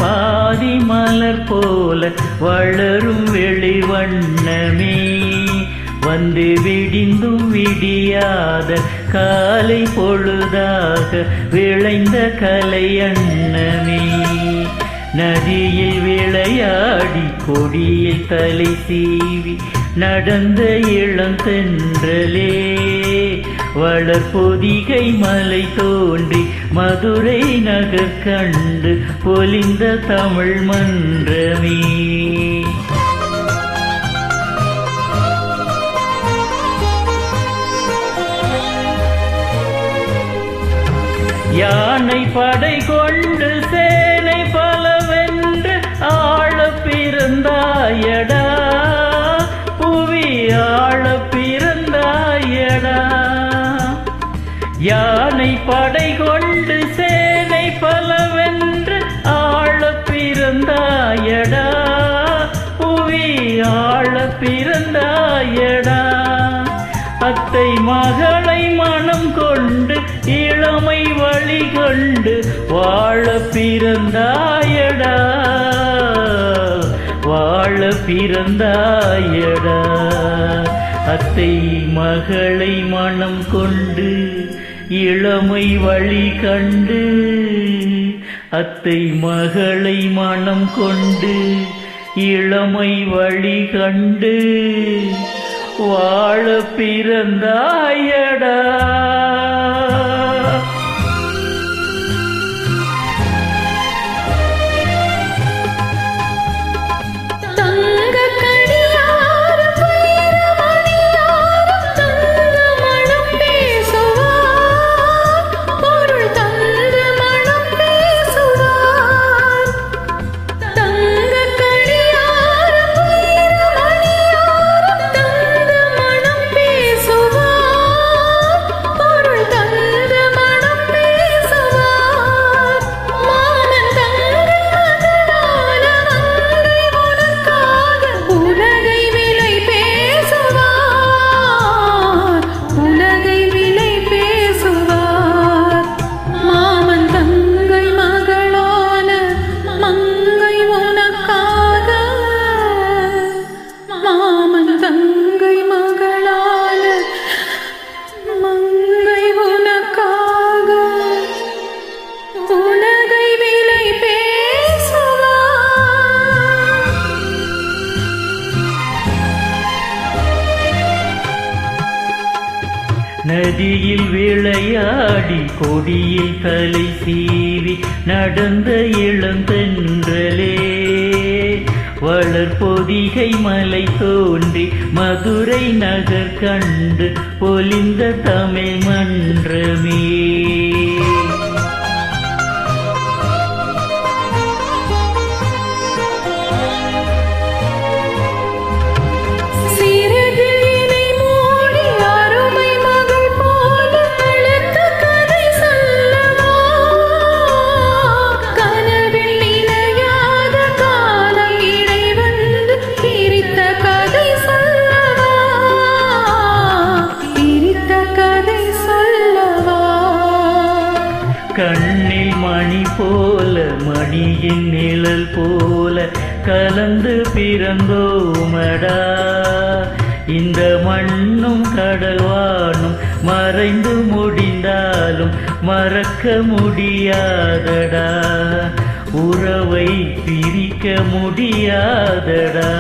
பாதி மலர் போல வளரும் வெளிவண்ணமே வந்து விடிந்தும் விடியாத காலை பொழுதாக விளைந்த கலை அன்னமே நதியில் விளையாடி கொடியில் தலை சீவி நடந்த இளந்தென்றலே வளர்பொதிகை மலை தோன்றி மதுரை நகர் கண்டு பொலிந்த தமிழ் மன்றமே யானை படை கொண்டு சேனை பலவென்று ஆள பிறந்தாயடா புவி ஆள பிறந்தாயடா யானை படை கொண்டு சேனை பலவென்று ஆள பிறந்தாயடா புவி ஆள பிறந்தாயடா அத்தை மகளை மனம் கொண்டு இளமை வழி கொண்டு வாழ பிறந்தாயடா வாழ பிறந்தாயடா அத்தை மகளை மனம் கொண்டு இளமை வழி கண்டு அத்தை மகளை மனம் கொண்டு இளமை வழி கண்டு வாழ பிறந்தாயடா நதியில் விளையாடி கொடியில் தலை சீவி நடந்த இளந்தென்றலே வளர்பொதிகை மலை தோன்றி மதுரை நகர் கண்டு பொலிந்த தமிழ் மன்றமே கண்ணில் மணி போல மணியின் நிழல் போல கலந்து பிறந்தோமடா இந்த மண்ணும் கடல்வானும் மறைந்து முடிந்தாலும் மறக்க முடியாதடா உறவை பிரிக்க முடியாதடா